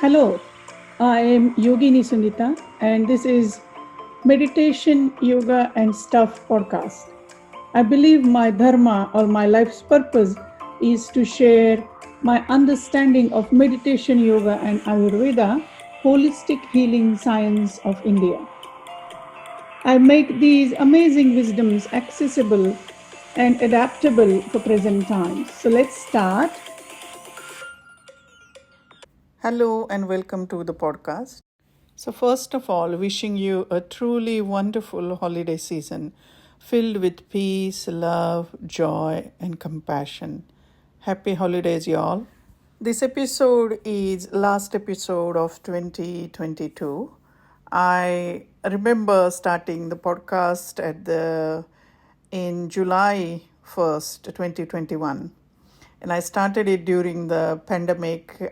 Hello, I am Yogini Sunita, and this is Meditation, Yoga, and Stuff podcast. I believe my dharma or my life's purpose is to share my understanding of meditation, yoga, and Ayurveda, holistic healing science of India. I make these amazing wisdoms accessible and adaptable for present times. So let's start. Hello and welcome to the podcast. So, first of all, wishing you a truly wonderful holiday season filled with peace, love, joy, and compassion. Happy holidays, y'all. This episode is last episode of 2022. I remember starting the podcast in July 1st, 2021, and I started it during the pandemic.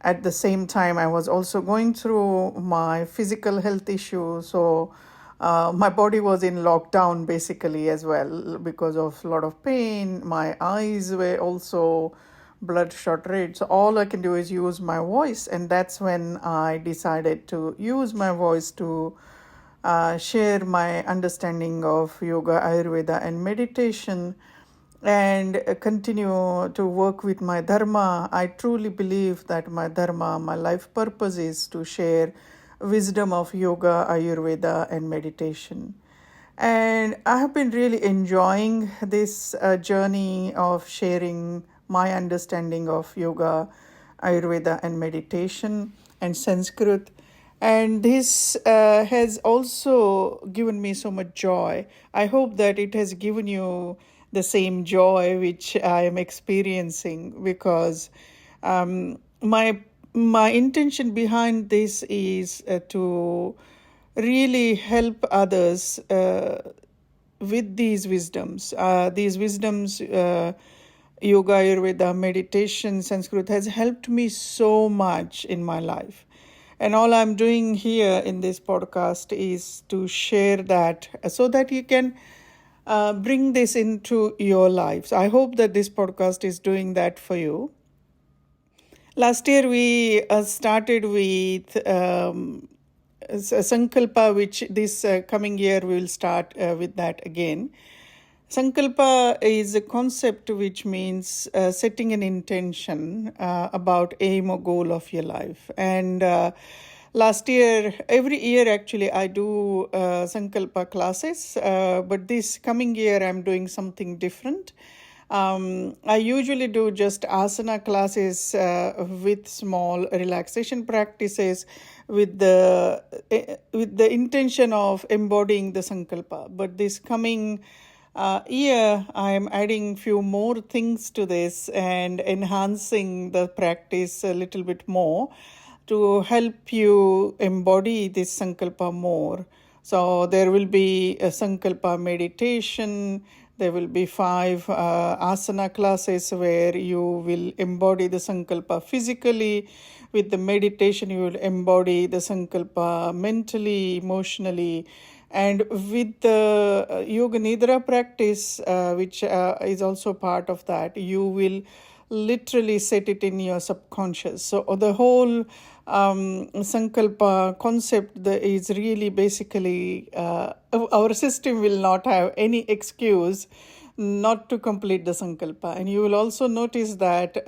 At the same time, I was also going through my physical health issue, so my body was in lockdown basically as well because of a lot of pain. My eyes were also bloodshot red, so all I can do is use my voice, and that's when I decided to use my voice to share my understanding of yoga, Ayurveda, and meditation, and continue to work with my dharma. I truly believe that my dharma, my life purpose, is to share wisdom of yoga, Ayurveda, and meditation. And I have been really enjoying this journey of sharing my understanding of yoga, Ayurveda, and meditation and Sanskrit. And this has also given me so much joy. I hope that it has given you the same joy which I am experiencing, because my intention behind this is to really help others with these wisdoms. Yoga, Ayurveda, meditation, Sanskrit has helped me so much in my life. And all I'm doing here in this podcast is to share that so that you can bring this into your lives. I hope that this podcast is doing that for you. Last year, we started with Sankalpa, which this coming year we will start with that again. Sankalpa is a concept which means setting an intention about aim or goal of your life. And last year, every year actually, I do Sankalpa classes, but this coming year I'm doing something different. I usually do just asana classes with small relaxation practices with the intention of embodying the Sankalpa. But this coming year, I am adding few more things to this and enhancing the practice a little bit more to help you embody this Sankalpa more. So there will be a Sankalpa meditation. There will be 5 asana classes where you will embody the Sankalpa physically. With the meditation, you will embody the Sankalpa mentally, emotionally. And with the Yoga Nidra practice, which is also part of that, you will literally set it in your subconscious. So the whole Sankalpa concept is really basically our system will not have any excuse not to complete the Sankalpa. And you will also notice that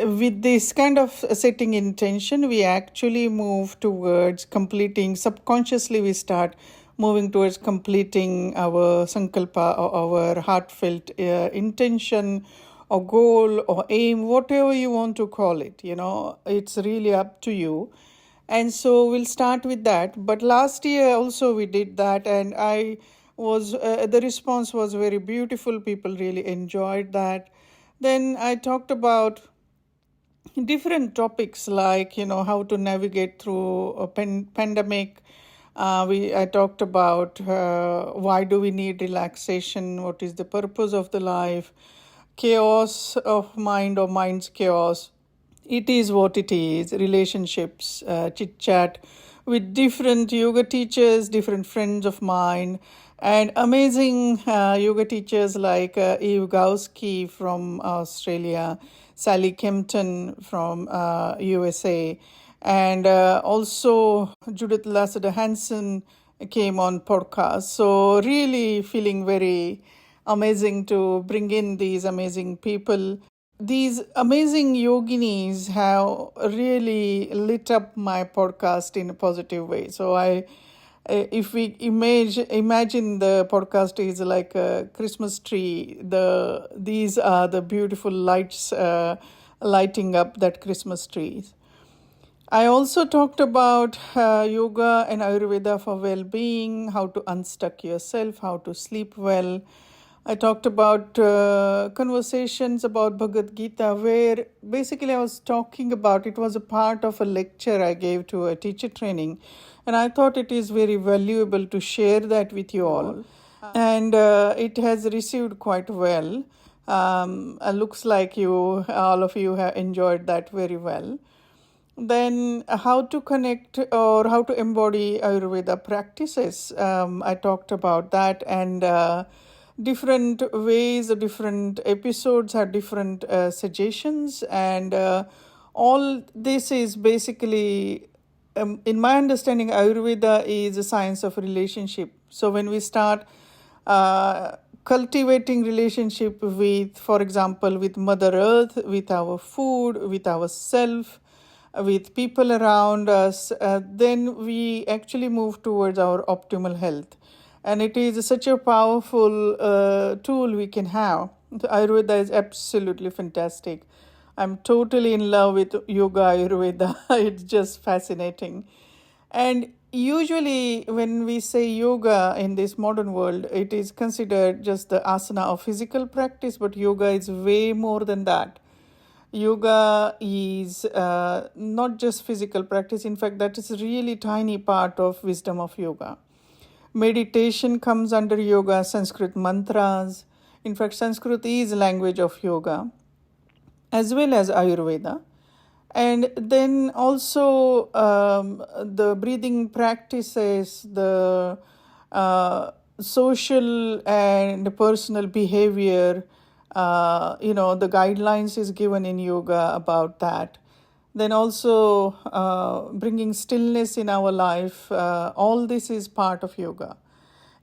with this kind of setting intention, we actually move towards completing. Subconsciously, we start moving towards completing our Sankalpa or our heartfelt intention or goal or aim, whatever you want to call it. It's really up to you. And so we'll start with that. But last year also we did that, and the response was very beautiful. People really enjoyed that. Then I talked about different topics like how to navigate through a pandemic. I talked about why do we need relaxation, what is the purpose of the life, chaos of mind or mind's chaos. It is what it is. Relationships, chit chat with different yoga teachers, different friends of mine, and amazing yoga teachers like Eve Gowski from Australia, Sally Kempton from USA, and also Judith Lassiter Hansen came on podcast. So really feeling very amazing to bring in these amazing people. These amazing yoginis have really lit up my podcast in a positive way. So if we imagine the podcast is like a Christmas tree, these are the beautiful lights lighting up that Christmas tree. I also talked about yoga and Ayurveda for well being, how to unstuck yourself, how to sleep well. I talked about conversations about Bhagavad Gita, where basically I was talking about it was a part of a lecture I gave to a teacher training. And I thought it is very valuable to share that with you all. And it has received quite well. Looks like all of you have enjoyed that very well. Then, how to connect or how to embody Ayurveda practices. I talked about that, and different ways, different episodes have different suggestions, and all this is basically, in my understanding, Ayurveda is a science of relationship. So, when we start cultivating relationship with, for example, with Mother Earth, with our food, with ourself, with people around us, then we actually move towards our optimal health. And it is such a powerful tool we can have. So Ayurveda is absolutely fantastic. I'm totally in love with yoga Ayurveda. It's just fascinating. And usually, when we say yoga in this modern world, it is considered just the asana of physical practice, but yoga is way more than that. Yoga is not just physical practice. In fact, that is a really tiny part of wisdom of yoga. Meditation comes under yoga, Sanskrit mantras. In fact, Sanskrit is language of yoga as well as Ayurveda. And then also the breathing practices, the social and personal behavior, the guidelines is given in yoga about that. Then also bringing stillness in our life, all this is part of yoga.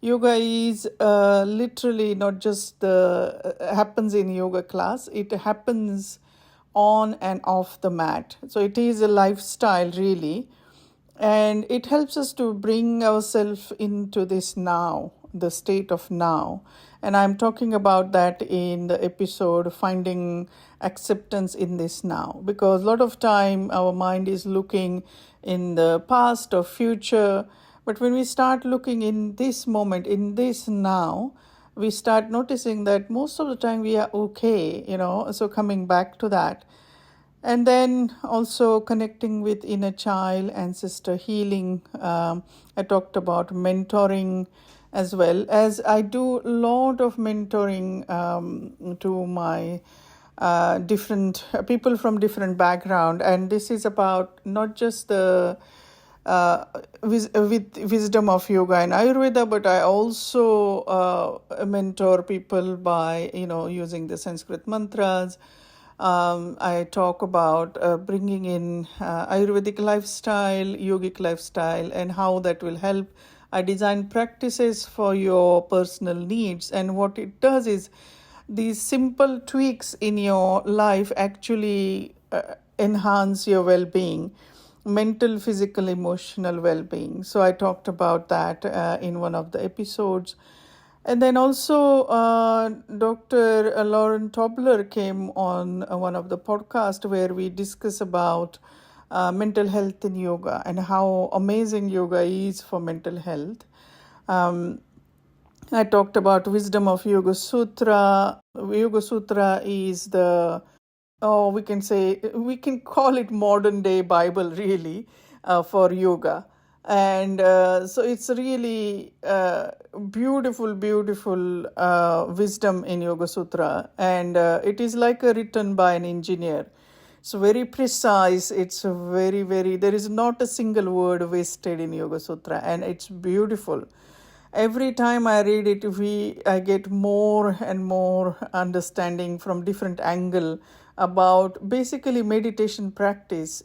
Yoga is literally not just the happens in yoga class, it happens on and off the mat. So it is a lifestyle really, and it helps us to bring ourselves into this now, the state of now. And I'm talking about that in the episode Finding Acceptance in This Now, because a lot of time our mind is looking in the past or future, but when we start looking in this moment, in this now, we start noticing that most of the time we are okay, so coming back to that. And then also connecting with inner child, ancestor healing. I talked about mentoring as well, as I do a lot of mentoring to my different people from different background. And this is about not just the with wisdom of yoga and Ayurveda, but I also mentor people by using the Sanskrit mantras. I talk about bringing in Ayurvedic lifestyle, yogic lifestyle, and how that will help. I design practices for your personal needs, and what it does is these simple tweaks in your life actually enhance your well-being, mental, physical, emotional well-being. So I talked about that in one of the episodes. And then also Dr. Lauren Tobler came on one of the podcasts where we discuss about mental health in yoga and how amazing yoga is for mental health. I talked about wisdom of Yoga Sutra. Yoga Sutra is we can call it modern day Bible really for yoga. And so it's really beautiful wisdom in Yoga Sutra. And it is like written by an engineer. It's very precise. It's there is not a single word wasted in Yoga Sutra, and it's beautiful. every time I read it, I get more and more understanding from different angle about basically meditation practice.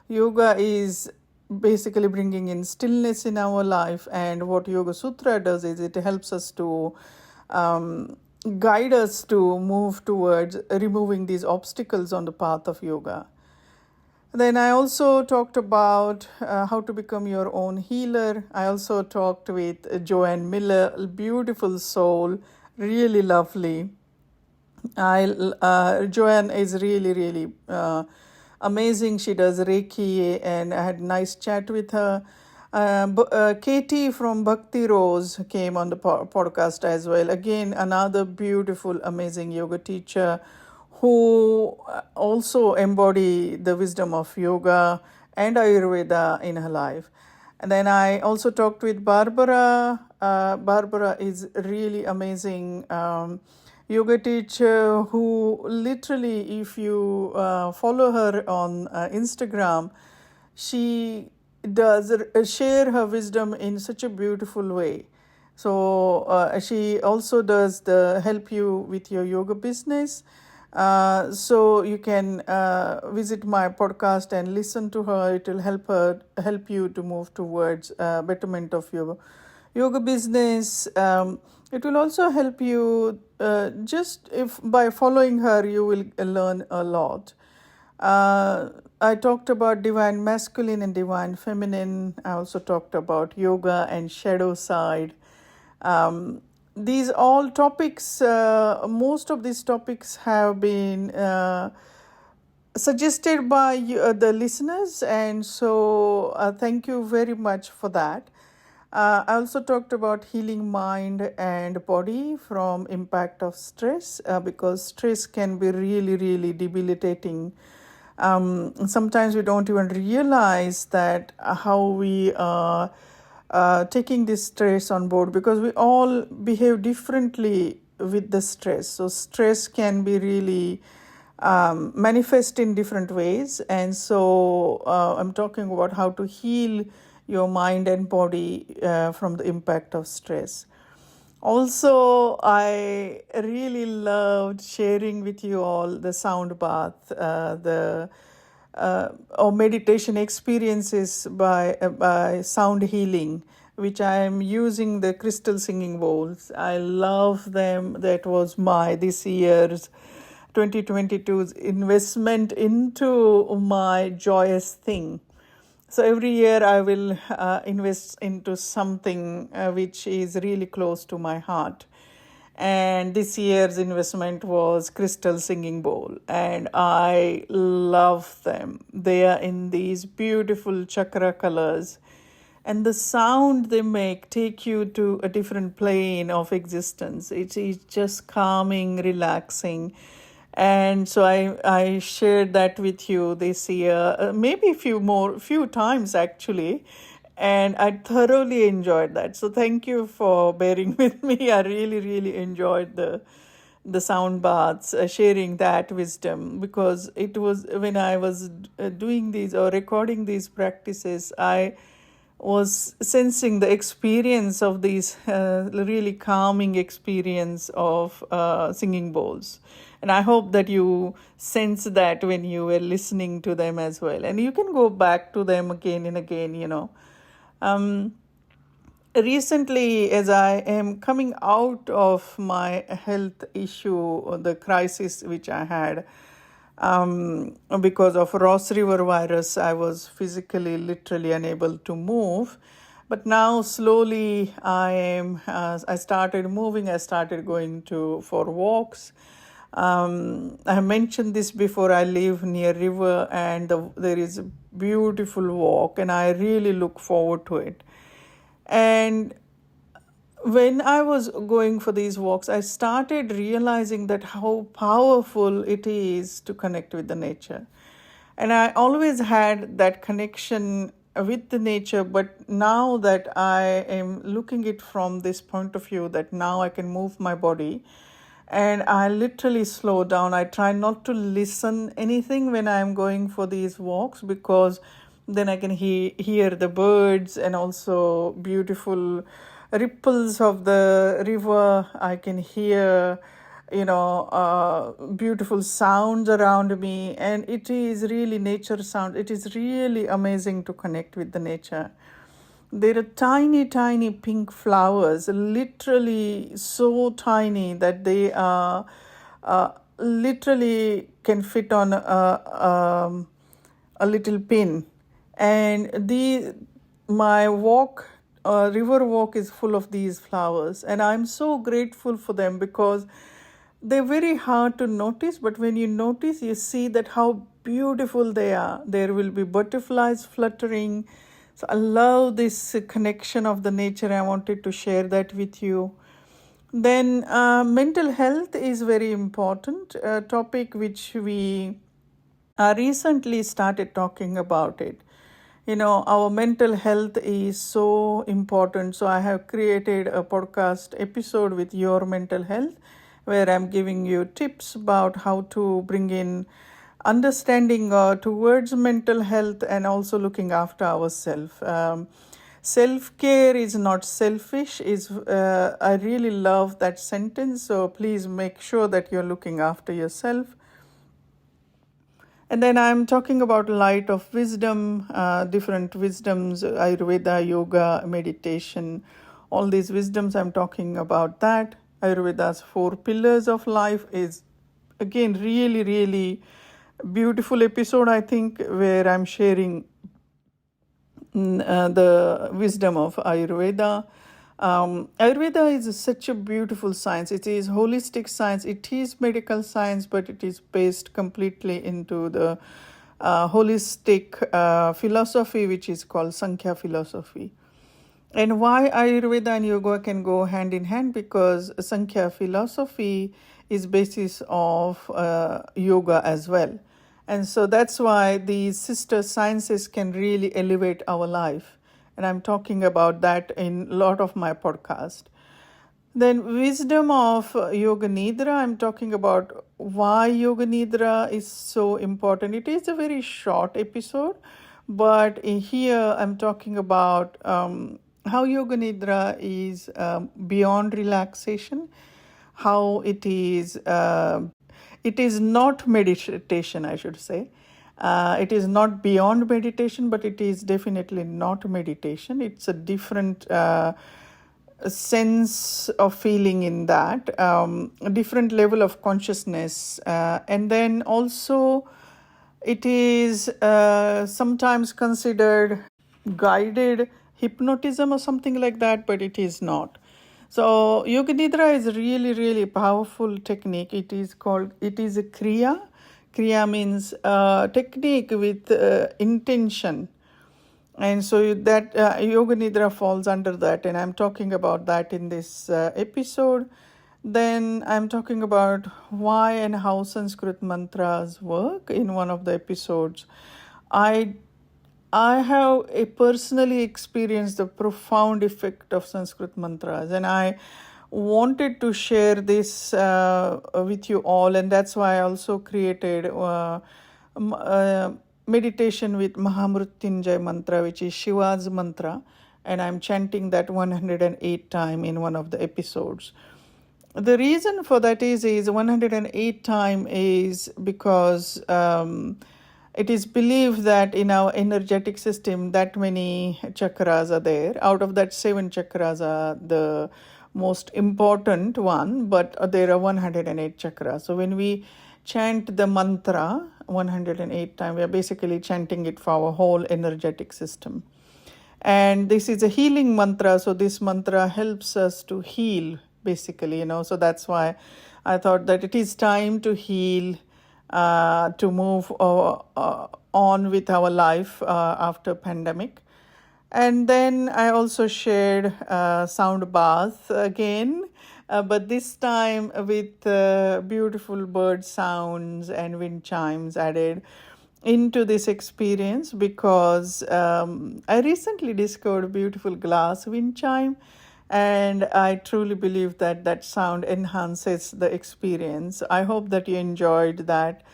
Yoga is basically bringing in stillness in our life, and what Yoga Sutra does is it helps us to um, guide us to move towards removing these obstacles on the path of yoga. Then I also talked about how to become your own healer. I also talked with Joanne Miller, beautiful soul, really lovely. Joanne is really, really amazing. She does Reiki, and I had a nice chat with her. Katie from Bhakti Rose came on the podcast as well. Again, another beautiful, amazing yoga teacher who also embody the wisdom of yoga and Ayurveda in her life. And then I also talked with Barbara. Barbara is really amazing. Yoga teacher who literally, if you follow her on Instagram, she does share her wisdom in such a beautiful way. So she also does the help you with your yoga business. So you can visit my podcast and listen to her. It will help you to move towards betterment of your yoga business. It will also help you, just if by following her you will learn a lot. I talked about divine masculine and divine feminine. I also talked about yoga and shadow side. These all topics, most of these topics have been suggested by the listeners, and so thank you very much for that. I also talked about healing mind and body from impact of stress, because stress can be really, really debilitating. Sometimes we don't even realize that how we are taking this stress on board, because we all behave differently with the stress. So stress can be really manifest in different ways, and so I'm talking about how to heal your mind and body from the impact of stress. Also, I really loved sharing with you all the sound bath, the or meditation experiences by sound healing, which I am using the crystal singing bowls. I love them. That was my this year's 2022's investment into my joyous thing. So every year I will invest into something which is really close to my heart. And this year's investment was crystal singing bowl, and I love them. They are in these beautiful chakra colors, and the sound they make take you to a different plane of existence. It is just calming, relaxing. And so I shared that with you this year, maybe few times actually, and I thoroughly enjoyed that. So thank you for bearing with me. I really, really enjoyed the sound baths, sharing that wisdom, because it was when I was doing these or recording these practices, I was sensing the experience of these really calming experience of singing bowls. And I hope that you sense that when you were listening to them as well. And you can go back to them again and again. Um, Recently, as I am coming out of my health issue, or the crisis which I had, because of Ross River virus, I was physically, literally unable to move. But now, slowly, I started moving. I started going for walks. I have mentioned this before. I live near river, and there is a beautiful walk, and I really look forward to it. And when I was going for these walks, I started realizing that how powerful it is to connect with the nature. And I always had that connection with the nature, but now that I am looking it from this point of view, that now I can move my body and I literally slow down. I try not to listen anything when I'm going for these walks, because then I can hear the birds and also beautiful ripples of the river. I can hear, beautiful sounds around me, and it is really nature sound. It is really amazing to connect with the nature. There are tiny, tiny pink flowers, literally so tiny that they are literally can fit on a little pin. And my walk, river walk, is full of these flowers, and I'm so grateful for them because they're very hard to notice. But when you notice, you see that how beautiful they are. There will be butterflies fluttering. So I love this connection of the nature. I wanted to share that with you. Then mental health is very important, a topic which we recently started talking about it. Our mental health is so important. So I have created a podcast episode with your mental health, where I'm giving you tips about how to bring in understanding towards mental health and also looking after ourselves. Self-care is not selfish. I really love that sentence. So please make sure that you're looking after yourself. And then I'm talking about light of wisdom, different wisdoms, Ayurveda, yoga, meditation, all these wisdoms. I'm talking about that. Ayurveda's 4 pillars of life is, again, really, really beautiful episode, I think, where I'm sharing the wisdom of Ayurveda. Ayurveda is such a beautiful science. It is holistic science. It is medical science, but it is based completely into the holistic philosophy, which is called Sankhya philosophy. And why Ayurveda and yoga can go hand in hand? Because Sankhya philosophy is basis of yoga as well. And so that's why these sister sciences can really elevate our life. And I'm talking about that in a lot of my podcast. Then wisdom of Yoga Nidra, I'm talking about why Yoga Nidra is so important. It is a very short episode, but here I'm talking about how Yoga Nidra is beyond relaxation, how it is not meditation, I should say. It is not beyond meditation, but it is definitely not meditation. It's a different sense of feeling in that, a different level of consciousness. And then also, it is sometimes considered guided hypnotism or something like that, but it is not. So Yoga Nidra is a really, really powerful technique. It is a Kriya. Kriya means technique with intention. And so that Yoga Nidra falls under that. And I'm talking about that in this episode. Then I'm talking about why and how Sanskrit mantras work in one of the episodes. I have personally experienced the profound effect of Sanskrit mantras, and I wanted to share this with you all, and that's why I also created meditation with Mahamrutyunjay mantra, which is Shiva's mantra, and I'm chanting that 108 times in one of the episodes. The reason for that is 108 times is because it is believed that in our energetic system, that many chakras are there. Out of that, 7 chakras are the most important one, but there are 108 chakras. So when we chant the mantra 108 times, we are basically chanting it for our whole energetic system. And this is a healing mantra, so this mantra helps us to heal, basically, so that's why I thought that it is time to heal, to move on with our life after pandemic. And then I also shared sound bath again, but this time with beautiful bird sounds and wind chimes added into this experience, because I recently discovered a beautiful glass wind chime, and I truly believe that that sound enhances the experience. I hope that you enjoyed that.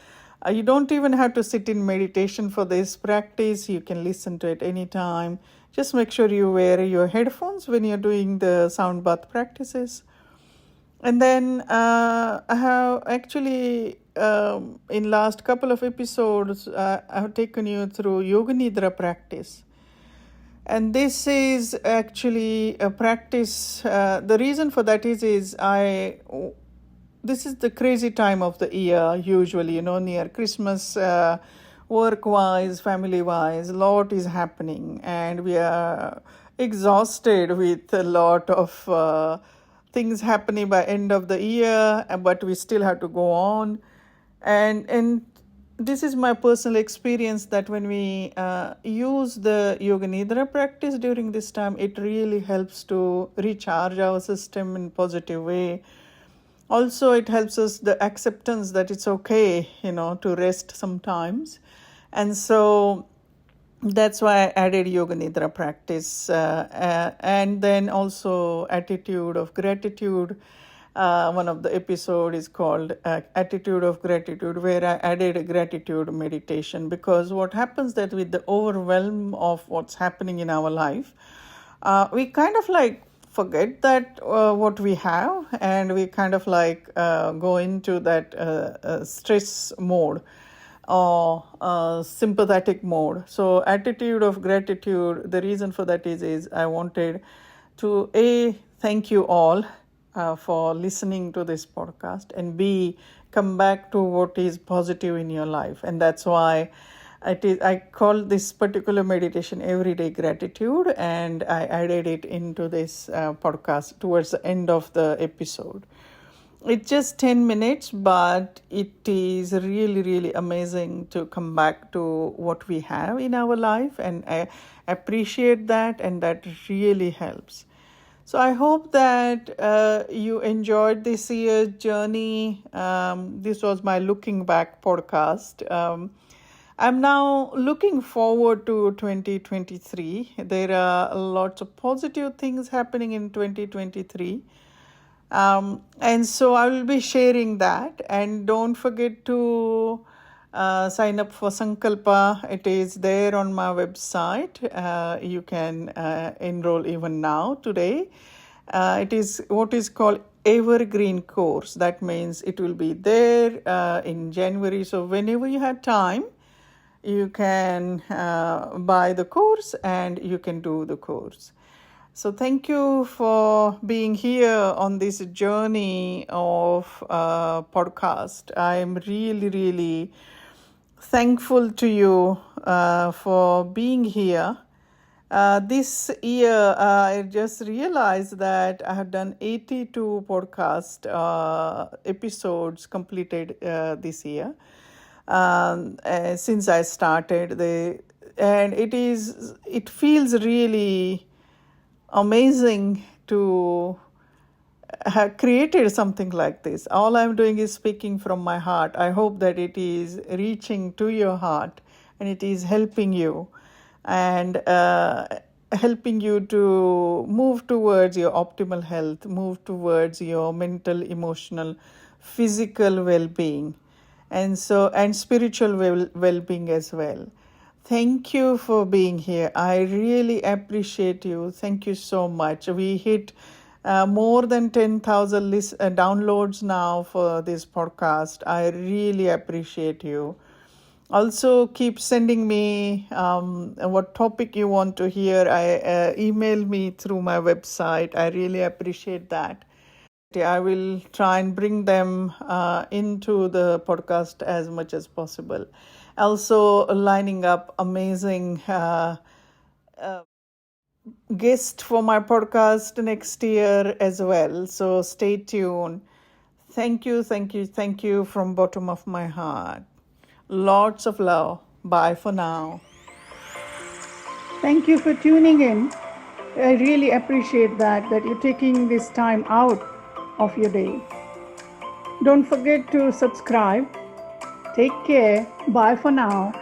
You don't even have to sit in meditation for this practice. You can listen to it anytime. Just make sure you wear your headphones when you're doing the sound bath practices. And then I have actually, in last couple of episodes, I have taken you through Yoga Nidra practice. And this is actually a practice. The reason for that is this is the crazy time of the year, usually, near Christmas, work-wise, family-wise, a lot is happening. And we are exhausted with a lot of things happening by end of the year, but we still have to go on. And this is my personal experience that when we use the Yoga Nidra practice during this time, it really helps to recharge our system in a positive way. Also, it helps us the acceptance that it's okay, to rest sometimes. And so that's why I added Yoga Nidra practice. And then also attitude of gratitude. One of the episode is called Attitude of Gratitude, where I added a gratitude meditation, because what happens that with the overwhelm of what's happening in our life, we kind of like forget that what we have, and we kind of like go into that stress mode or sympathetic mode. So attitude of gratitude, the reason for that is I wanted to thank you all for listening to this podcast, and B, come back to what is positive in your life. And that's why I call this particular meditation Everyday Gratitude, and I added it into this podcast towards the end of the episode. It's just 10 minutes, but it is really, really amazing to come back to what we have in our life, and I appreciate that, and that really helps. So I hope that you enjoyed this year's journey. This was my looking back podcast. I'm now looking forward to 2023. There are lots of positive things happening in 2023. And so I will be sharing that. And don't forget to sign up for Sankalpa. It is there on my website. You can enroll even now, today. It is what is called evergreen course. That means it will be there in January. So whenever you have time, you can buy the course and you can do the course. So thank you for being here on this journey of podcast. I'm really, really thankful to you for being here. This year, I just realized that I have done 82 podcast episodes completed this year since I started. And it feels really amazing to have created something like this. All I'm doing is speaking from my heart. I hope that it is reaching to your heart and it is helping you and helping you to move towards your optimal health, move towards your mental, emotional, physical well-being, and spiritual well-being as well. Thank you for being here. I really appreciate you. Thank you so much. We hit more than 10,000 downloads now for this podcast. I really appreciate you. Also, keep sending me what topic you want to hear. Email me through my website. I really appreciate that. I will try and bring them into the podcast as much as possible. Also, lining up amazing guest for my podcast next year as well. So stay tuned. Thank you, thank you, thank you from bottom of my heart. Lots of love. Bye for now. Thank you for tuning in. I really appreciate that you're taking this time out of your day. Don't forget to subscribe. Take care. Bye for now.